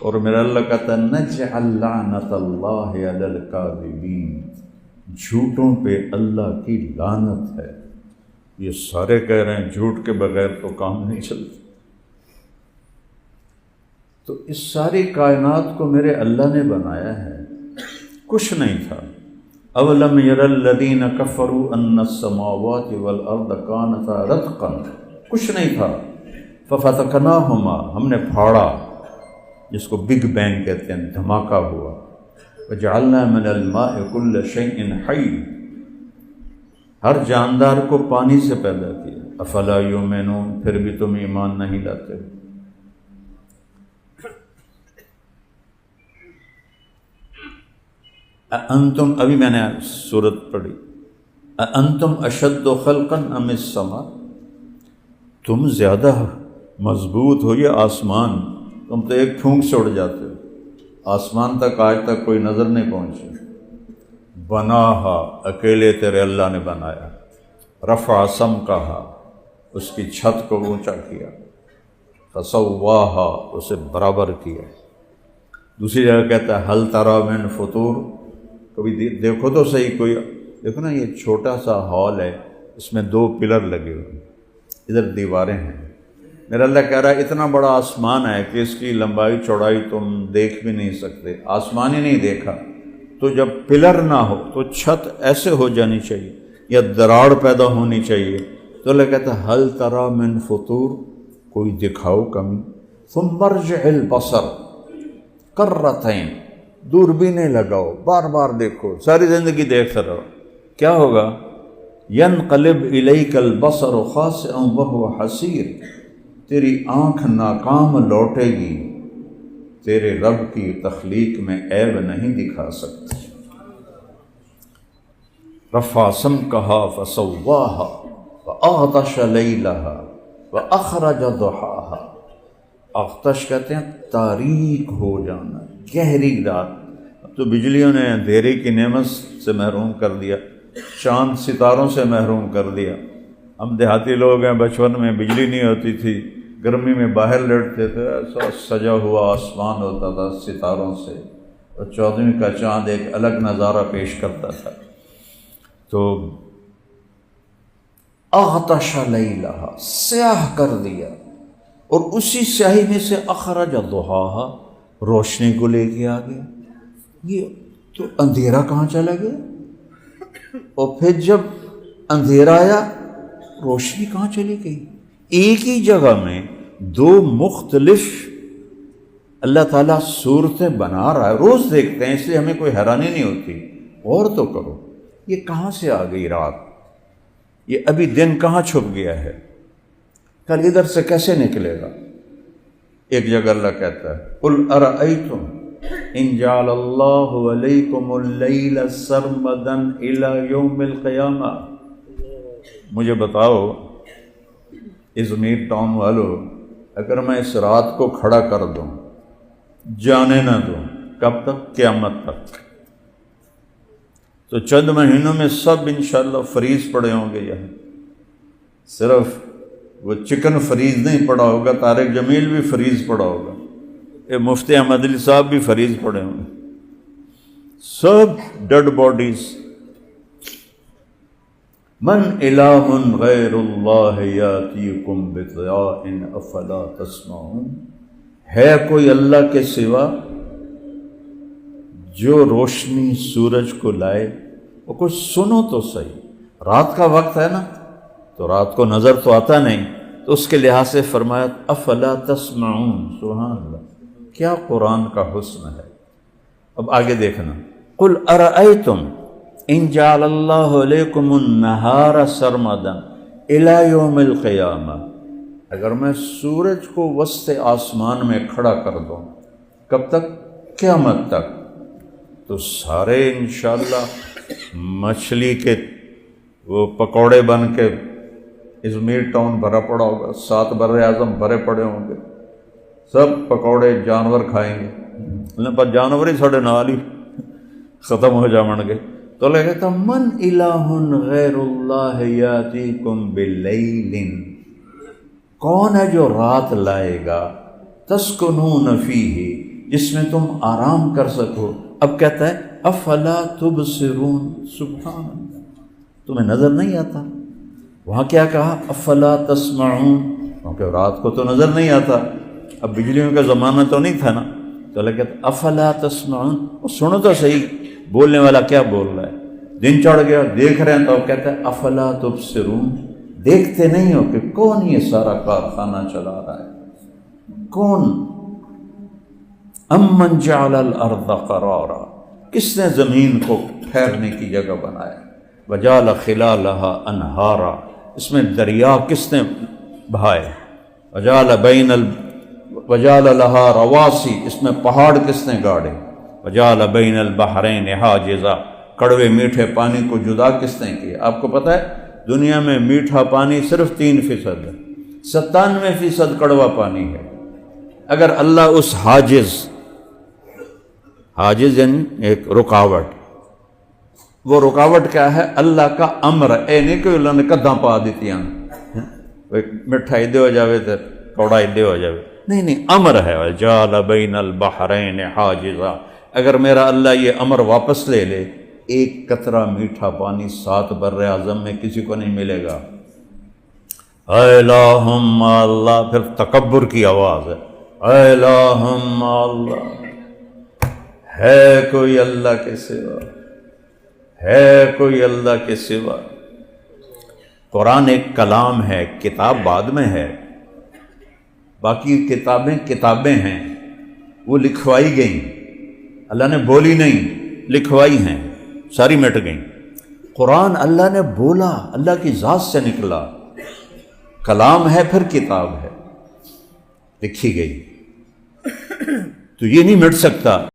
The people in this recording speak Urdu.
اور میرا اللہ کہتا ہے نجعل لعنت اللہ علی الکاذبین، جھوٹوں پہ اللہ کی لعنت ہے۔ یہ سارے کہہ رہے ہیں جھوٹ کے بغیر تو کام نہیں چلتا۔ تو اس ساری کائنات کو میرے اللہ نے بنایا ہے، کچھ نہیں تھا۔ اولم یر الذین کفروا ان السماوات والارض کانتا رتقا، کچھ نہیں تھا۔ ففتقناہما، ہم نے پھاڑا، جس کو بگ بینگ کہتے ہیں، دھماکہ ہوا۔ وجعلنا من الماء کل شیء حی، ہر جاندار کو پانی سے پیدا کیا۔ افلا یؤمنون، پھر بھی تم ایمان نہیں لاتے۔ انتم، ابھی میں نے سورت پڑھی، انتم اشد خلقا ام السماء، تم زیادہ مضبوط ہو یا آسمان؟ تم تو ایک پھونک سے اڑ جاتے ہو، آسمان تک آج تک کوئی نظر نہیں پہنچی۔ بناہا، اکیلے تیرے اللہ نے بنایا۔ رفع سمکہا، اس کی چھت کو اونچا کیا۔ فسواہا، اسے برابر کیا۔ دوسری جگہ کہتا ہے حل تری من فطور، کبھی دیکھو تو صحیح، کوئی دیکھو نا، یہ چھوٹا سا ہال ہے، اس میں 2 پلر لگے ہوئے، ادھر دیواریں ہیں۔ میرا اللہ کہہ رہا ہے اتنا بڑا آسمان ہے کہ اس کی لمبائی چوڑائی تم دیکھ بھی نہیں سکتے، آسمان ہی نہیں دیکھا۔ تو جب پلر نہ ہو تو چھت ایسے ہو جانی چاہیے یا دراڑ پیدا ہونی چاہیے۔ تو اللہ کہتا ہے حل تری من فطور، کوئی دکھاؤ کمی۔ ثم ارجع البصر کرتین، دوربینیں لگاؤ، بار بار دیکھو، ساری زندگی دیکھتے رہو، کیا ہوگا؟ ینقلب الیک البصر خاسئا وہو حسیر، تیری آنکھ ناکام لوٹے گی، تیرے رب کی تخلیق میں عیب نہیں دکھا سکتی۔ رفع سمکہا فسواہا وأغطش لیلہا وأخرج ضحاہا، اغتش کہتے ہیں تاریک ہو جانا، گہری رات۔ اب تو بجلیوں نے اندھیرے کی نعمت سے محروم کر دیا، چاند ستاروں سے محروم کر دیا۔ ہم دیہاتی لوگ ہیں، بچپن میں بجلی نہیں ہوتی تھی، گرمی میں باہر لیٹتے تھے، ایسا سجا ہوا آسمان ہوتا تھا ستاروں سے، اور 14ویں کا چاند ایک الگ نظارہ پیش کرتا تھا۔ تو اغطش لیلہا، سیاہ کر دیا، اور اسی سیاہی میں سے اخرج ضحاہا، روشنی کو لے کے آ گیا۔ یہ تو اندھیرا کہاں چلا گیا؟ اور پھر جب اندھیرا آیا، روشنی کہاں چلی گئی؟ ایک ہی جگہ میں 2 مختلف اللہ تعالیٰ صورتیں بنا رہا ہے، روز دیکھتے ہیں، اس لیے ہمیں کوئی حیرانی نہیں ہوتی۔ اور تو کرو، یہ کہاں سے آ گئی رات؟ یہ ابھی دن کہاں چھپ گیا ہے؟ کل ادھر سے کیسے نکلے گا؟ ایک جگہ اللہ کہتا ہے قل ارأیتم ان جعل اللہ علیکم اللیل سرمدا الی یوم القیامہ، مجھے بتاؤ ازمیر ٹاؤن والو، اگر میں اس رات کو کھڑا کر دوں، جانے نہ دوں، کب تک؟ قیامت تک، تو چند مہینوں میں سب انشاءاللہ فریز پڑے ہوں گے۔ یہاں صرف وہ چکن فریز نہیں پڑا ہوگا، طارق جمیل بھی فریز پڑا ہوگا، مفتی احمد علی صاحب بھی فریز پڑے ہوں گے، سب ڈیڈ باڈیز۔ من الہ غیر اللہ یاتیکم بضیاء افلا تسمعون، ہے کوئی اللہ کے سوا جو روشنی سورج کو لائے؟ وہ کچھ سنو تو صحیح، رات کا وقت ہے نا، تو رات کو نظر تو آتا نہیں، تو اس کے لحاظ سے فرمایا افلا تسمعون۔ سبحان اللہ، کیا قرآن کا حسن ہے۔ اب آگے دیکھنا، قل ارأیتم ان جعل اللہ علیکم النہار سرمدا الی یوم القیامہ، اگر میں سورج کو وسط آسمان میں کھڑا کر دوں، کب تک؟ قیامت تک، تو سارے انشاءاللہ مچھلی کے وہ پکوڑے بن کے ازمیر ٹاؤن بھرا پڑا ہوگا، 7 بر اعظم بھرے پڑے ہوں گے، سب پکوڑے جانور کھائیں گے، پر جانور ہی ساڑھے نال ہی ختم ہو جاون گے۔ تو اللہ کہتا من الہ غیر اللہ یاتیکم باللیل، کون ہے جو رات لائے گا، تسکنون فیہ، جس میں تم آرام کر سکو. اب کہتا ہے افلا تبصرون. سبحان اللہ، تمہیں نظر نہیں آتا؟ وہاں کیا کہا؟ افلا تسمعون، کیونکہ رات کو تو نظر نہیں آتا. اب بجلیوں کا زمانہ تو نہیں تھا نا، تو اللہ کہتا ہے افلا تسمعون. وہ سنو تو صحیح بولنے والا کیا بول رہا ہے. دن چڑھ گیا، دیکھ رہے ہیں، تو اب کہتا ہے افلا تبصرون. دیکھتے نہیں ہو کہ کون یہ سارا کارخانہ چلا رہا ہے؟ کون؟ امن جعل الارض قرارا، کس نے زمین کو ٹھہرنے کی جگہ بنایا؟ وجعل خلالہا انہارا، اس میں دریا کس نے بہائے؟ وجعل لہا رواسی، اس میں پہاڑ کس نے گاڑے؟ وجعل بین البحرین حاجزا، کڑوے میٹھے پانی کو جدا کس نے کیا؟ آپ کو پتہ ہے دنیا میں میٹھا پانی صرف 3% ہے، 97% کڑوا پانی ہے. اگر اللہ اس حاجز یعنی ایک رکاوٹ، وہ رکاوٹ کیا ہے؟ اللہ کا امر. اے نہیں کہ اللہ نے کداں پا دیتی میٹھا ادے ہو جاوے تو کوڑا ادے ہو جاوے، نہیں، امر ہے. وجعل بین البحرین حاجزا، اگر میرا اللہ یہ امر واپس لے لے، ایک قطرہ میٹھا پانی 7 بر اعظم میں کسی کو نہیں ملے گا. اے اللہم اللہ، پھر تکبر کی آواز ہے، اے اللہم اللہ، ہے کوئی اللہ کے سوا؟ ہے کوئی اللہ کے سوا؟ قرآن ایک کلام ہے، کتاب بعد میں ہے. باقی کتابیں ہیں، وہ لکھوائی گئیں، اللہ نے بولی نہیں، لکھوائی ہیں، ساری مٹ گئیں. قرآن اللہ نے بولا، اللہ کی ذات سے نکلا، کلام ہے، پھر کتاب ہے، لکھی گئی. تو یہ نہیں مٹ سکتا.